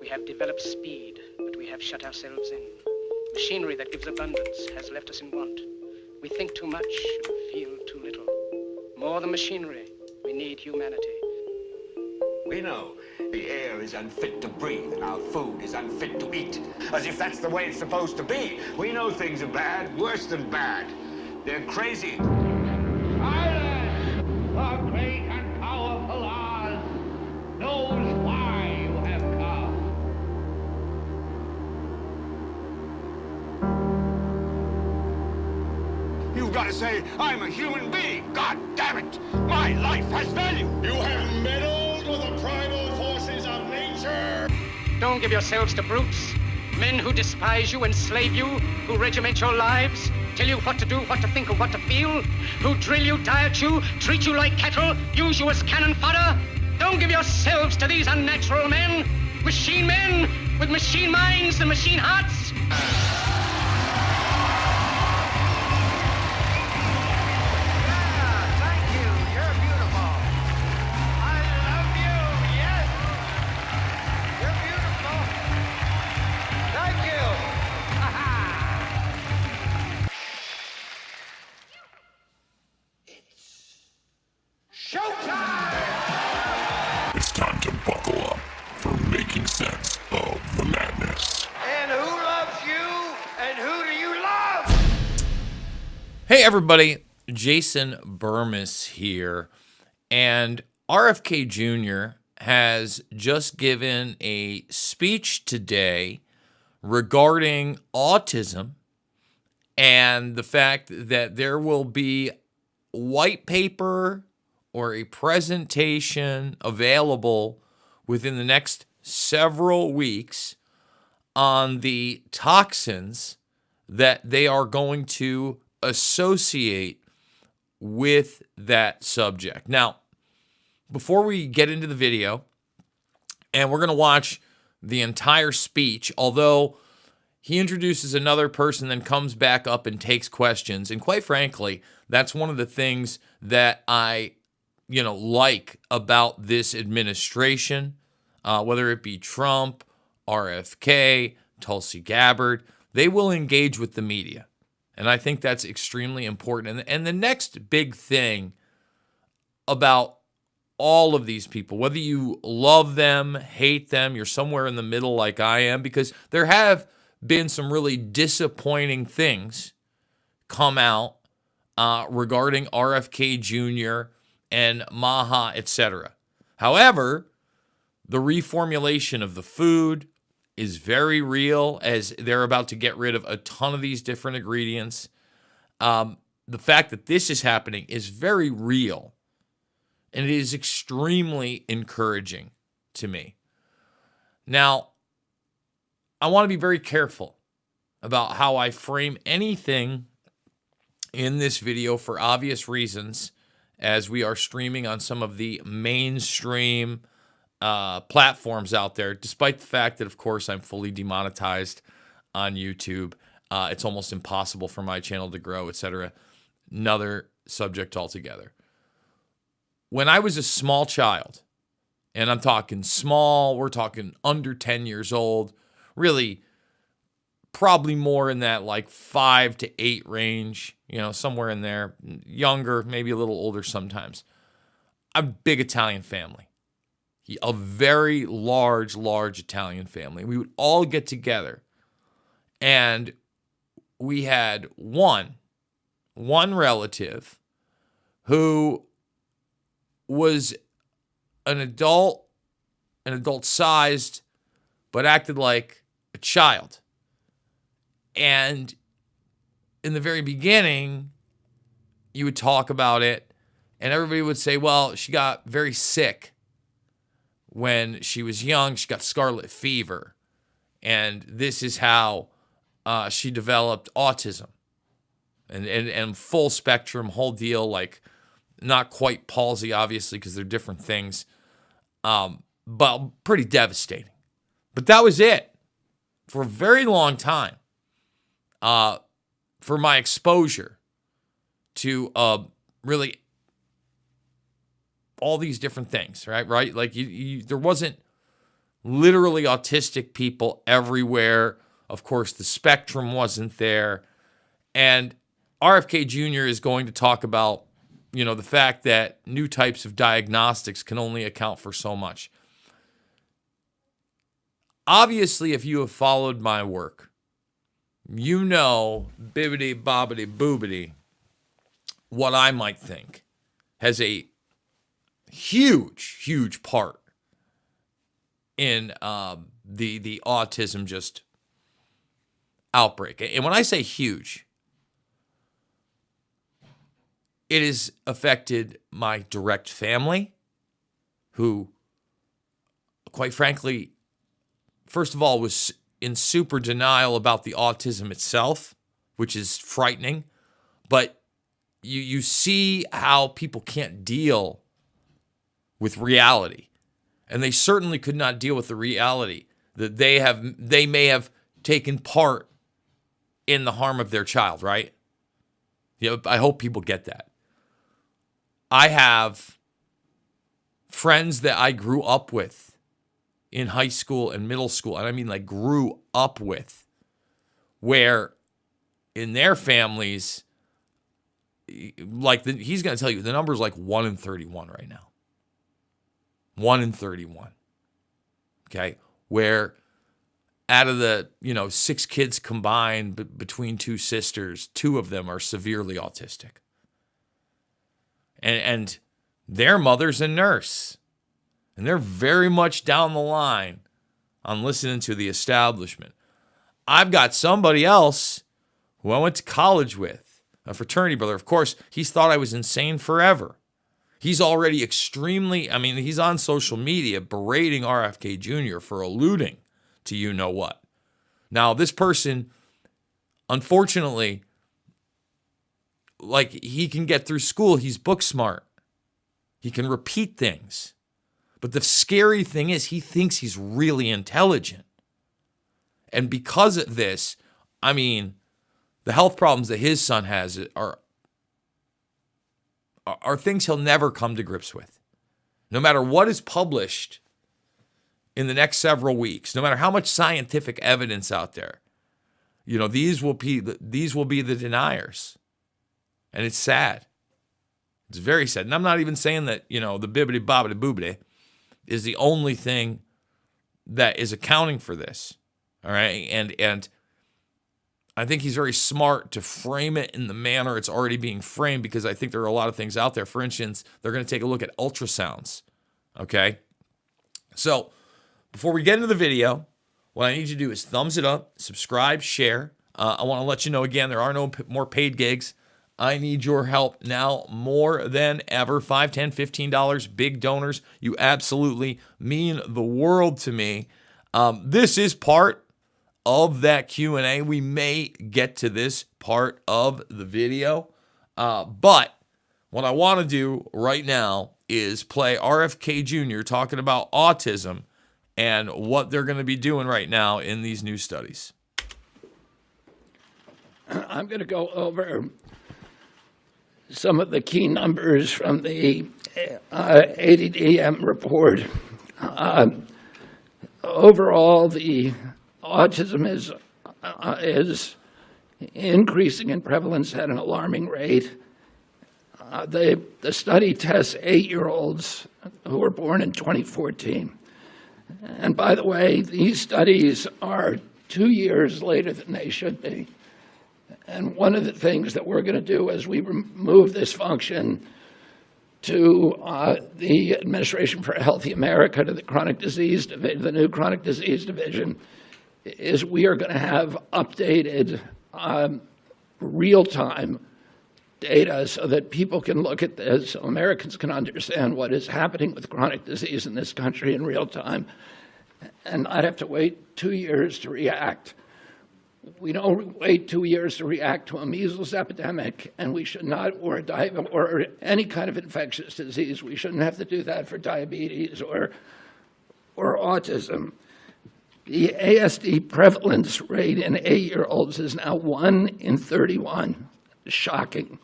We have developed speed, but we have shut ourselves in. Machinery that gives abundance has left us in want. We think too much and feel too little. More than machinery, we need humanity. We know the air is unfit to breathe and our food is unfit to eat. As if that's the way it's supposed to be. We know things are bad, worse than bad. They're crazy. Silence! The great and powerful Oz knows why you have come. You've got to say, I'm a human being. God damn it. My life has value. You have meddled with the primal forces of nature. Don't give yourselves to brutes, men who despise you, enslave you, who regiment your lives, tell you what to do, what to think, or what to feel, who drill you, diet you, treat you like cattle, use you as cannon fodder. Don't give yourselves to these unnatural men with machine minds and machine hearts. It's time to buckle up for making sense of the madness. And who loves you? And who do you love? Hey everybody, Jason Bermas here, and RFK Jr. has just given a speech today regarding autism and the fact that there will be white paper or a presentation available within the next several weeks on the toxins that they are going to associate with that subject. Now, before we get into the video, and we're going to watch the entire speech, although he introduces another person, then comes back up and takes questions. And quite frankly, that's one of the things that I like about this administration, whether it be Trump, RFK, Tulsi Gabbard, they will engage with the media. And I think that's extremely important. And the next big thing about all of these people, whether you love them, hate them, you're somewhere in the middle like I am, because there have been some really disappointing things come out regarding RFK Jr., and Maha, etc. However, the reformulation of the food is very real, as they're about to get rid of a ton of these different ingredients. The fact that this is happening is very real, and it is extremely encouraging to me. Now, I want to be very careful about how I frame anything in this video for obvious reasons, as we are streaming on some of the mainstream platforms out there, despite the fact that, of course, I'm fully demonetized on YouTube. It's almost impossible for my channel to grow, etc. Another subject altogether. When I was a small child, and I'm talking small, we're talking under 10 years old, really probably more in that like 5 to 8 range, somewhere in there, younger, maybe a little older sometimes. A big Italian family, a very large Italian family. We would all get together, and we had one relative who was an adult-sized, but acted like a child. And in the very beginning, you would talk about it, and everybody would say, well, she got very sick when she was young. She got scarlet fever, and this is how she developed autism. And full spectrum, whole deal, like not quite palsy, obviously, because they're different things, but pretty devastating. But that was it for a very long time. For my exposure to really all these different things, right? Like there wasn't literally autistic people everywhere. Of course, the spectrum wasn't there. And RFK Jr. is going to talk about, the fact that new types of diagnostics can only account for so much. Obviously, if you have followed my work, you know, bibbity bobbity boobity, what I might think has a huge, huge part in the autism just outbreak. And when I say huge, it has affected my direct family, who, quite frankly, first of all, was in super denial about the autism itself, which is frightening. But you see how people can't deal with reality. And they certainly could not deal with the reality that they may have taken part in the harm of their child, right? I hope people get that. I have friends that I grew up with in high school and middle school, and I mean like grew up with, where in their families, like he's going to tell you, the number is like 1 in 31 right now. 1 in 31. Okay? Where out of the, 6 kids combined between 2 sisters, 2 of them are severely autistic. And their mother's a nurse. And they're very much down the line on listening to the establishment. I've got somebody else who I went to college with, a fraternity brother. Of course, he's thought I was insane forever. He's already he's on social media berating RFK Jr. for alluding to you-know-what. Now, this person, unfortunately, he can get through school. He's book smart. He can repeat things. But the scary thing is he thinks he's really intelligent. And because of this, the health problems that his son has are things he'll never come to grips with. No matter what is published in the next several weeks, no matter how much scientific evidence out there, these will be the deniers. And it's sad. It's very sad. And I'm not even saying that, the bibbity bobbity boobity is the only thing that is accounting for this. All right. And I think he's very smart to frame it in the manner it's already being framed, because I think there are a lot of things out there. For instance, they're going to take a look at ultrasounds. Okay. So before we get into the video, what I need you to do is thumbs it up, subscribe, share. I want to let you know again, there are no more paid gigs. I need your help now more than ever. $5, $10, $15, big donors. You absolutely mean the world to me. This is part of that Q&A. We may get to this part of the video. But what I want to do right now is play RFK Jr. talking about autism and what they're going to be doing right now in these new studies. I'm going to go over some of the key numbers from the ADDM report. Overall, the autism is increasing in prevalence at an alarming rate. The study tests 8-year-olds who were born in 2014. And by the way, these studies are 2 years later than they should be. And one of the things that we're going to do as we move this function to the Administration for a Healthy America, to the chronic disease division, the new chronic disease division, is we are going to have updated real-time data so that people can look at this, so Americans can understand what is happening with chronic disease in this country in real time. And I'd have to wait 2 years to react. We don't wait 2 years to react to a measles epidemic, and we should not, or any kind of infectious disease. We shouldn't have to do that for diabetes or autism. The ASD prevalence rate in 8-year-olds is now 1 in 31. Shocking.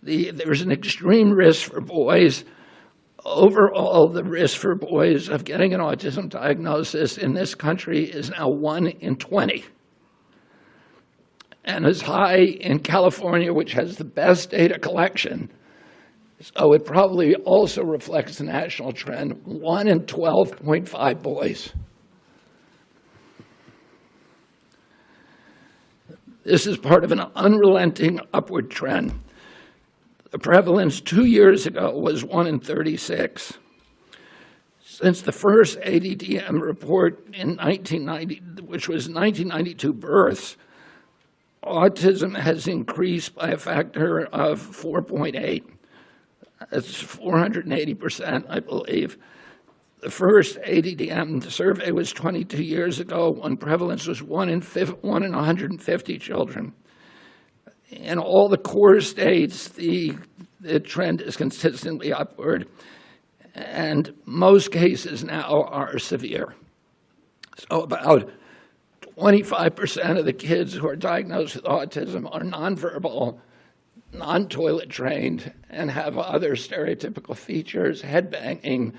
There's an extreme risk for boys Overall, the risk for boys of getting an autism diagnosis in this country is now 1 in 20. And as high in California, which has the best data collection. So it probably also reflects the national trend, 1 in 12.5 boys. This is part of an unrelenting upward trend. The prevalence 2 years ago was 1 in 36. Since the first ADDM report in 1990, which was 1992 births, autism has increased by a factor of 4.8. That's 480%, I believe. The first ADDM survey was 22 years ago when prevalence was 1 in 150 children. In all the core states, the trend is consistently upward, and most cases now are severe. So about 25% of the kids who are diagnosed with autism are nonverbal, non-toilet trained, and have other stereotypical features, head banging,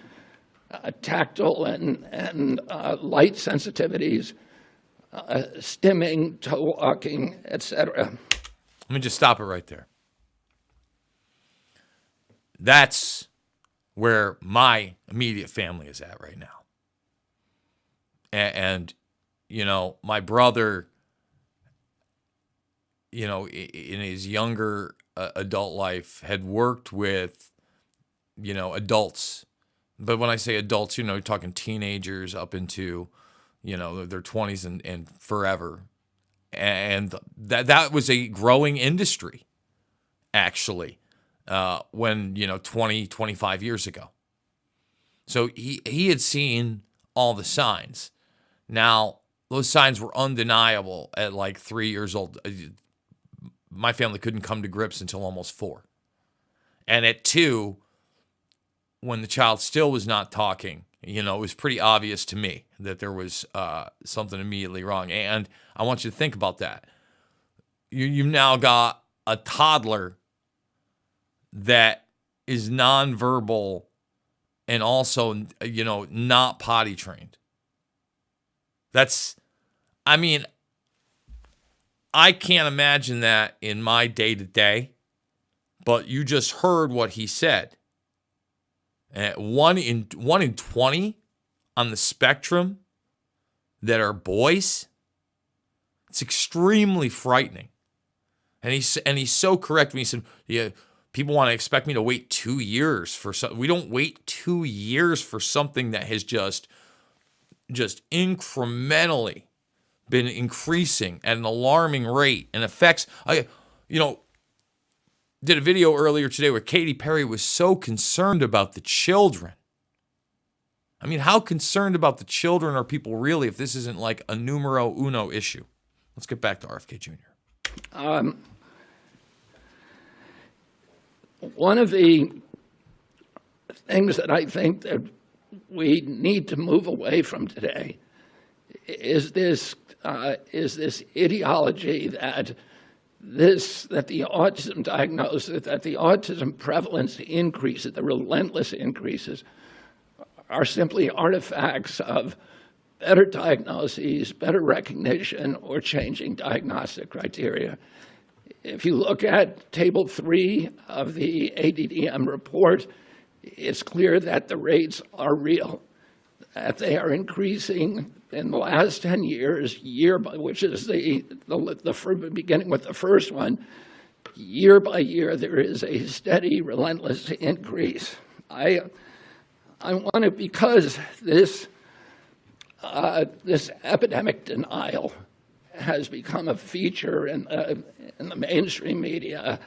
tactile and light sensitivities, stimming, toe walking, etc. Let me just stop it right there. That's where my immediate family is at right now. And you know, my brother, you know, in his younger adult life had worked with, you know, adults. But when I say adults, you know, you're talking teenagers up into, you know, their 20s and forever. And that was a growing industry, actually, when, you know, 20, 25 years ago. So he had seen all the signs. Now, those signs were undeniable at like 3 years old. My family couldn't come to grips until almost 4. And at 2, when the child still was not talking, you know, it was pretty obvious to me that there was something immediately wrong. And I want you to think about that. You've now got a toddler that is nonverbal and also, you know, not potty trained. That's, I mean, I can't imagine that in my day-to-day, but you just heard what he said. 1 in 20 on the spectrum that are boys. It's extremely frightening. And he's so correct when he said, yeah, people want to expect me to wait 2 years for something. We don't wait 2 years for something that has just incrementally been increasing at an alarming rate and affects, did a video earlier today where Katy Perry was so concerned about the children. I mean, how concerned about the children are people really if this isn't like a numero uno issue? Let's get back to RFK Jr. One of the things that I think that we need to move away from today is this ideology that the autism diagnosis, that the autism prevalence increases, the relentless increases, are simply artifacts of better diagnoses, better recognition, or changing diagnostic criteria. If you look at Table 3 of the ADDM report, it's clear that the rates are real, that they are increasing in the last 10 years, which is beginning with the first one, year by year, there is a steady, relentless increase. I want to, because this epidemic denial has become a feature in the mainstream media,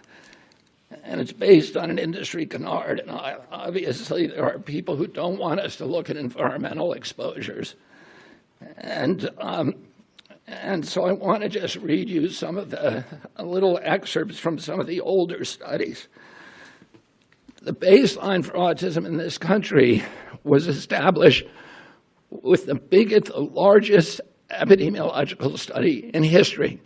and it's based on an industry canard. And obviously, there are people who don't want us to look at environmental exposures. And so I want to just read you some of the little excerpts from some of the older studies. The baseline for autism in this country was established with the largest epidemiological study in history,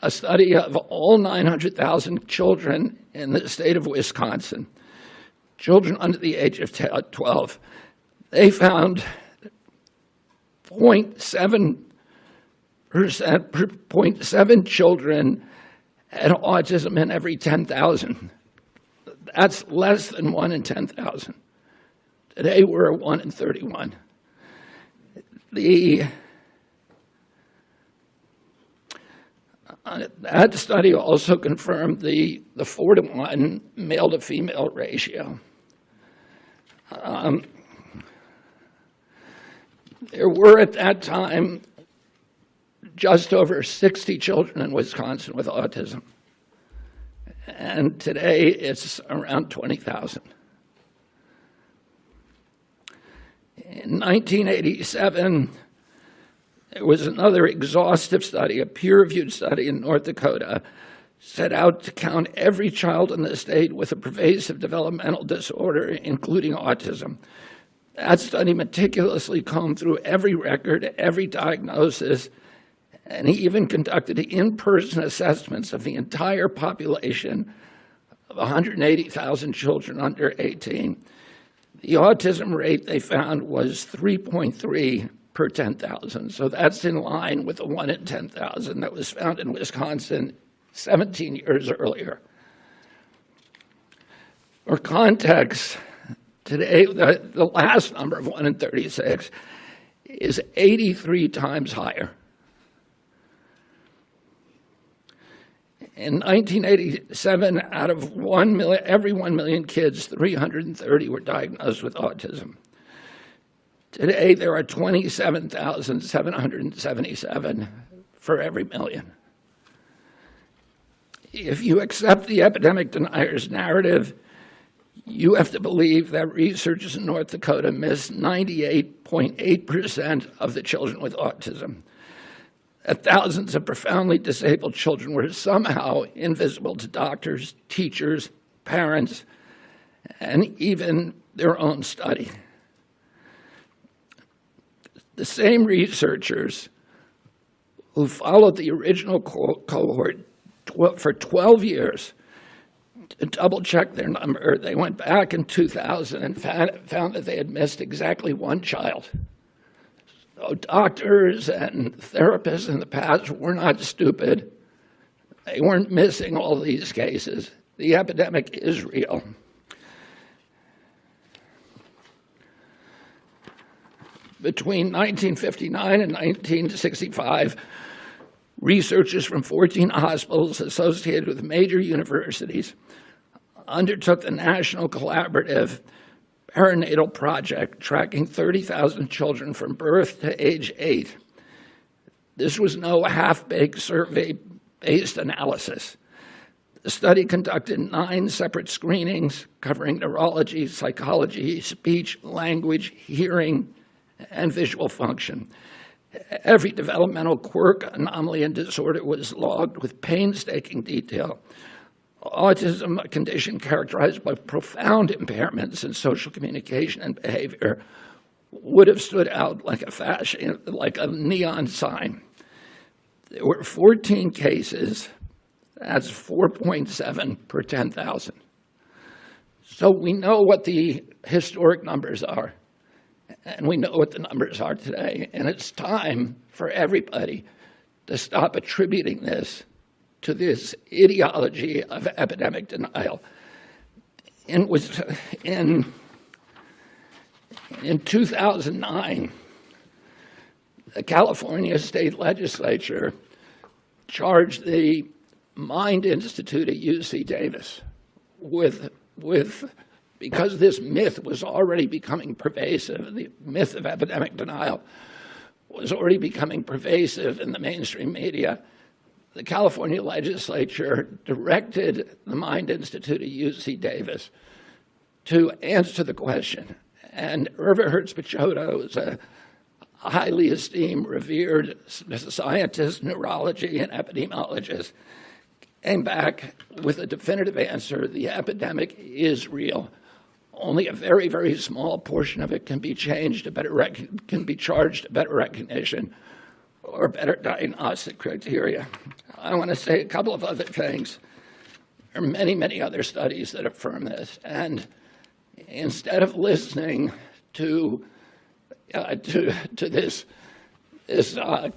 a study of all 900,000 children in the state of Wisconsin. children under the age of 12, they found 0.7 children had autism in every 10,000. That's less than 1 in 10,000. Today we're at 1 in 31. That study also confirmed the 4-to-1 male-to-female ratio. There were at that time just over 60 children in Wisconsin with autism. And today it's around 20,000. In 1987, there was another exhaustive study, a peer-reviewed study in North Dakota, set out to count every child in the state with a pervasive developmental disorder, including autism. That study meticulously combed through every record, every diagnosis, and he even conducted in-person assessments of the entire population of 180,000 children under 18. The autism rate they found was 3.3 per 10,000. So that's in line with the 1 in 10,000 that was found in Wisconsin 17 years earlier. For context, today the last number of 1 in 36 is 83 times higher. In 1987, out of every 1 million kids, 330 were diagnosed with autism. Today, there are 27,777 for every million. If you accept the epidemic deniers' narrative, you have to believe that researchers in North Dakota missed 98.8% of the children with autism. That thousands of profoundly disabled children were somehow invisible to doctors, teachers, parents, and even their own study. The same researchers who followed the original cohort for 12 years to double-check their number, they went back in 2000 and found that they had missed exactly 1 child. So doctors and therapists in the past were not stupid. They weren't missing all these cases. The epidemic is real. Between 1959 and 1965, researchers from 14 hospitals associated with major universities undertook the National Collaborative Perinatal Project, tracking 30,000 children from birth to age 8. This was no half-baked survey-based analysis. The study conducted 9 separate screenings covering neurology, psychology, speech, language, hearing, and visual function. Every developmental quirk, anomaly, and disorder was logged with painstaking detail. Autism, a condition characterized by profound impairments in social communication and behavior, would have stood out like a neon sign. There were 14 cases. That's 4.7 per 10,000. So we know what the historic numbers are, and we know what the numbers are today. And it's time for everybody to stop attributing this to this ideology of epidemic denial. In 2009, the California State Legislature charged the Mind Institute at UC Davis because this myth was already becoming pervasive, the myth of epidemic denial was already becoming pervasive in the mainstream media. The California legislature directed the Mind Institute at UC Davis to answer the question. And Irva Hertz-Pichotto is a highly esteemed, revered scientist, neurology, and epidemiologist, came back with a definitive answer: the epidemic is real. Only a very, very small portion of it can be changed can be charged to better recognition or better diagnostic criteria. I want to say a couple of other things. There are many, many other studies that affirm this. And instead of listening to this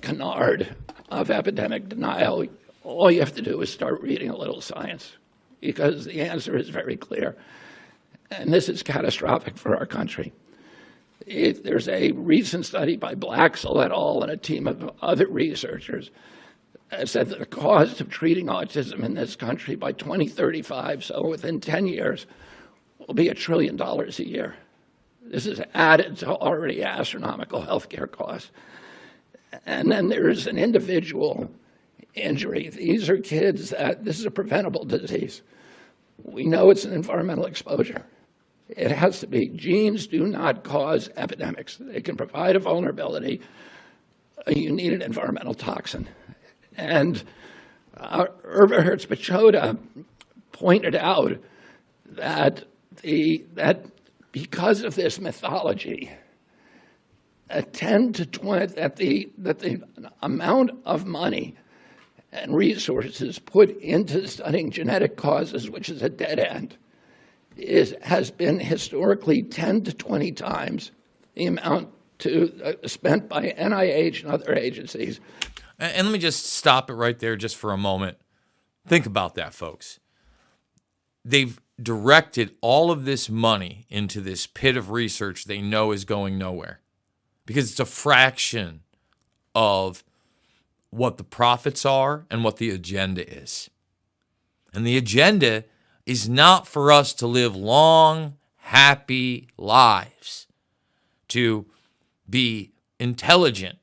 canard of epidemic denial, all you have to do is start reading a little science, because the answer is very clear. And this is catastrophic for our country. There's a recent study by Blaxell et al. And a team of other researchers that said that the cost of treating autism in this country by 2035, so within 10 years, will be $1 trillion a year. This is added to already astronomical healthcare costs. And then there's an individual injury. These are kids this is a preventable disease. We know it's an environmental exposure. It has to be. Genes do not cause epidemics. They can provide a vulnerability. You need an environmental toxin. And Irva Hertz-Pachoda pointed out that because of this mythology, that the amount of money and resources put into studying genetic causes, which is a dead end, has been historically 10 to 20 times the amount spent by NIH and other agencies. And let me just stop it right there just for a moment. Think about that, folks. They've directed all of this money into this pit of research they know is going nowhere, because it's a fraction of what the profits are and what the agenda is. And the agenda is not for us to live long, happy lives, to be intelligent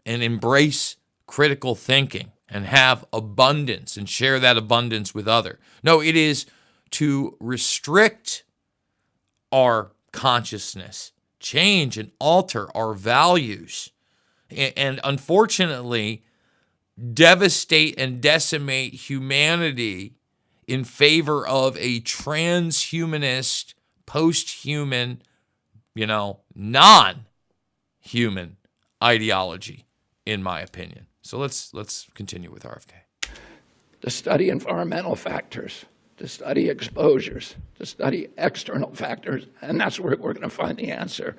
and embrace critical thinking and have abundance and share that abundance with others. No, it is to restrict our consciousness, change and alter our values, and unfortunately devastate and decimate humanity in favor of a transhumanist, post-human, non-human ideology, in my opinion. So let's continue with RFK. To study environmental factors, to study exposures, to study external factors, and that's where we're going to find the answer.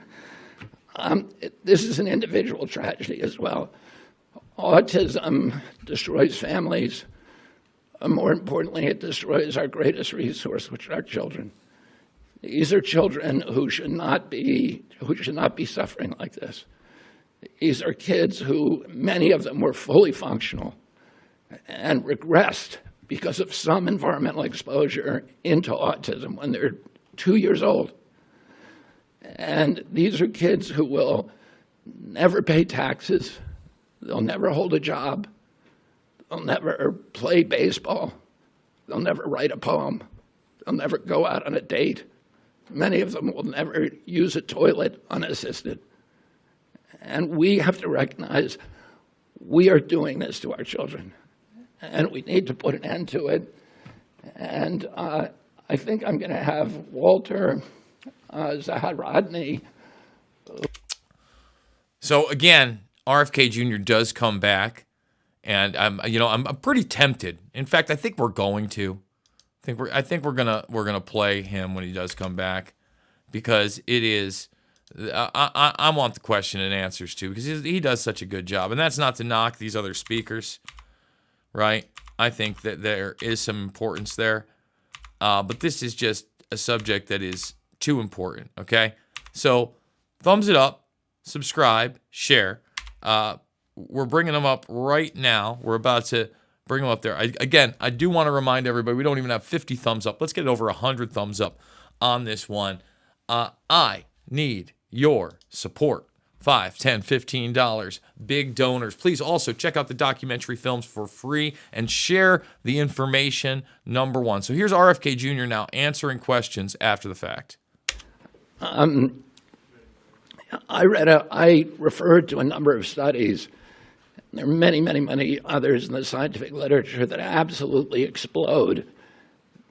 This is an individual tragedy as well. Autism destroys families. More importantly, it destroys our greatest resource, which are our children. These are children who should not be suffering like this. These are kids who, many of them were fully functional and regressed because of some environmental exposure into autism when they're 2 years old. And these are kids who will never pay taxes. They'll never hold a job. They'll never play baseball. They'll never write a poem. They'll never go out on a date. Many of them will never use a toilet unassisted. And we have to recognize we are doing this to our children, and we need to put an end to it. And I think I'm going to have Walter Zaharodny. So again, RFK Jr. does come back, and I'm pretty tempted. In fact, I think we're going to. I think we're gonna play him when he does come back, because it is. I want the question and answers too, because he does such a good job, and that's not to knock these other speakers, right? I think that there is some importance there, but this is just a subject that is too important. Okay, so thumbs it up, subscribe, share. We're bringing them up right now. We're about to bring them up there. I do want to remind everybody, we don't even have 50 thumbs up. Let's get over 100 thumbs up on this one. I need your support. $5, $10, $15, big donors. Please also check out the documentary films for free and share the information, number one. So here's RFK Jr. now answering questions after the fact. I referred to a number of studies. There are many, many, many others in the scientific literature that absolutely explode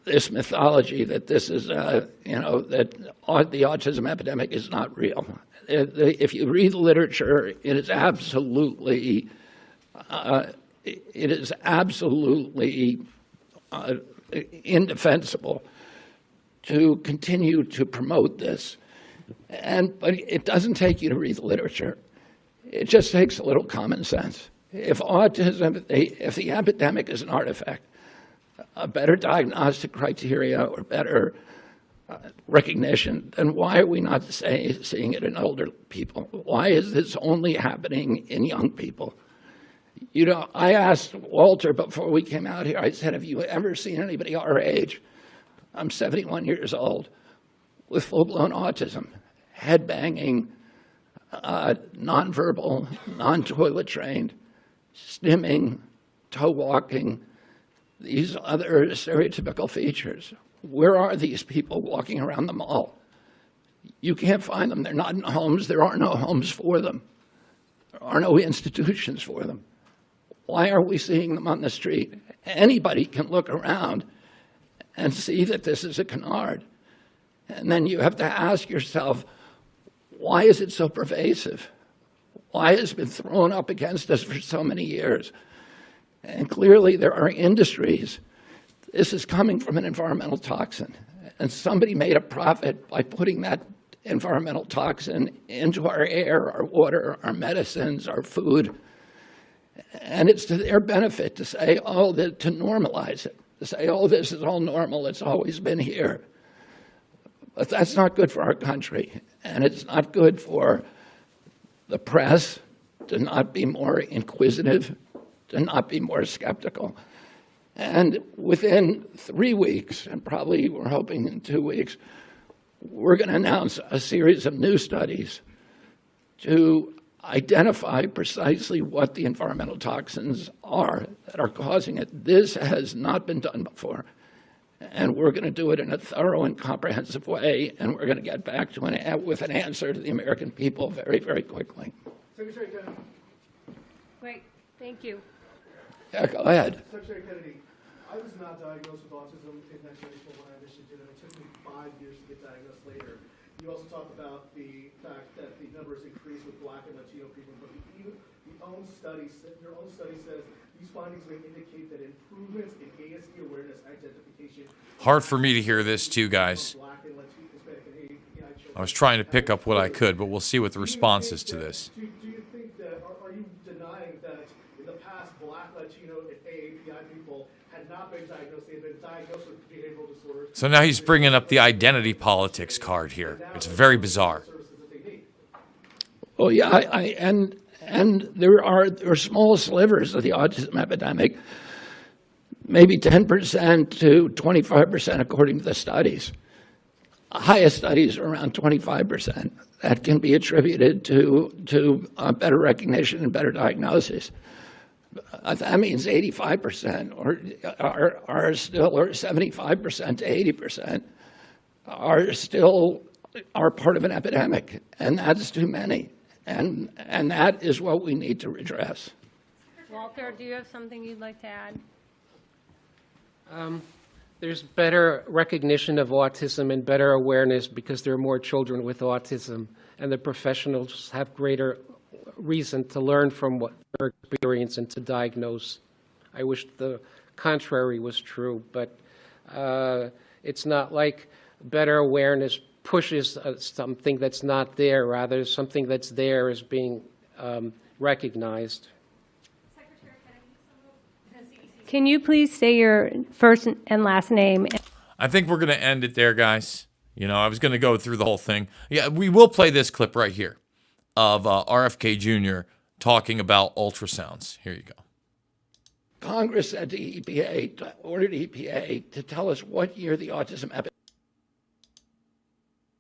this mythology that this is, that the autism epidemic is not real. If you read the literature, it is absolutely indefensible to continue to promote this. But it doesn't take you to read the literature. It just takes a little common sense. If autism, if the epidemic is an artifact, a better diagnostic criteria or better recognition, then why are we not seeing it in older people? Why is this only happening in young people? You know, I asked Walter before we came out here, I said, have you ever seen anybody our age? I'm 71 years old with full-blown autism, head banging, nonverbal, non-toilet trained, stimming, toe walking, these other stereotypical features. Where are these people walking around the mall? You can't find them. They're not in homes. There are no homes for them. There are no institutions for them. Why are we seeing them on the street? Anybody can look around and see that this is a canard. And then you have to ask yourself, why is it so pervasive? Why has it been thrown up against us for so many years? And clearly there are industries. This is coming from an environmental toxin. And somebody made a profit by putting that environmental toxin into our air, our water, our medicines, our food. And it's to their benefit to say, oh, to normalize it, to say, oh, this is all normal, it's always been here. But that's not good for our country. And it's not good for the press to not be more inquisitive, to not be more skeptical. And within 3 weeks, and probably we're hoping in 2 weeks, we're going to announce a series of new studies to identify precisely what the environmental toxins are that are causing it. This has not been done before. And we're going to do it in a thorough and comprehensive way, and we're going to get back to with an answer to the American people very, very quickly. Secretary Kennedy. Wait, thank you. Yeah, go ahead. Secretary Kennedy, I was not diagnosed with autism in 1984 when I initially did it. It took me 5 years to get diagnosed later. You also talked about the fact that the numbers increased with Black and Latino people, but your own study says these findings may indicate that improvements in ASD awareness identification. Hard for me to hear this too, guys. I was trying to pick up what I could, but we'll see what the response is to this. Do you think that, are you denying that in the past Black, Latino, and AAPI people had not been diagnosed, they had been diagnosed with behavioral disorders? So now he's bringing up the identity politics card here. It's very bizarre. Well, yeah, and there are small slivers of the autism epidemic, maybe 10% to 25% according to the studies. Highest studies are around 25%. That can be attributed to better recognition and better diagnosis. That means 85% are still, or 75% to 80% are part of an epidemic, and that's too many. And that is what we need to redress. Walter, do you have something you'd like to add? There's better recognition of autism and better awareness because there are more children with autism, and the professionals have greater reason to learn from what their experience and to diagnose. I wish the contrary was true, but it's not like better awareness pushes something that's not there. Rather, something that's there is being recognized. Can you please say your first and last name? I think we're going to end it there, guys. You know, I was going to go through the whole thing. Yeah, we will play this clip right here of RFK Jr. talking about ultrasounds. Here you go. Congress said to EPA, ordered EPA to tell us what year the autism epidemic.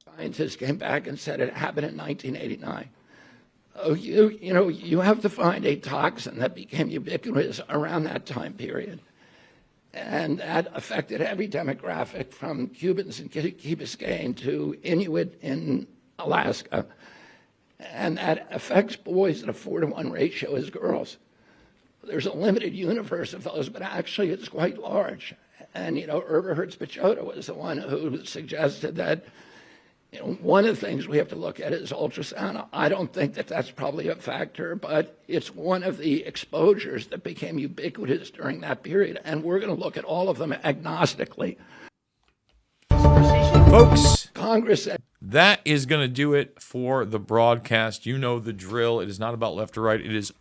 Scientists came back and said it happened in 1989. Oh, you have to find a toxin that became ubiquitous around that time period. And that affected every demographic from Cubans in Key Biscayne to Inuit in Alaska. And that affects boys at a 4-to-1 ratio as girls. There's a limited universe of those, but actually it's quite large. And, Eberhard Spichota was the one who suggested that one of the things we have to look at is ultrasound. I don't think that that's probably a factor, but it's one of the exposures that became ubiquitous during that period, and we're going to look at all of them agnostically. Folks, Congress. that is going to do it for the broadcast. You know the drill. It is not about left or right. It is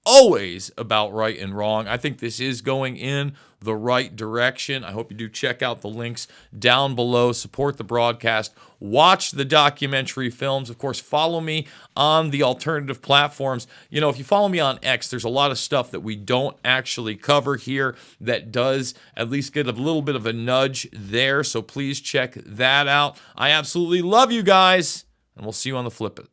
always about right and wrong. I think this is going in the right direction. I hope you do check out the links down below. Support the broadcast. Watch the documentary films. Of course, follow me on the alternative platforms. You know, if you follow me on X, there's a lot of stuff that we don't actually cover here that does at least get a little bit of a nudge there. So please check that out. I absolutely love you guys, and we'll see you on the flip it.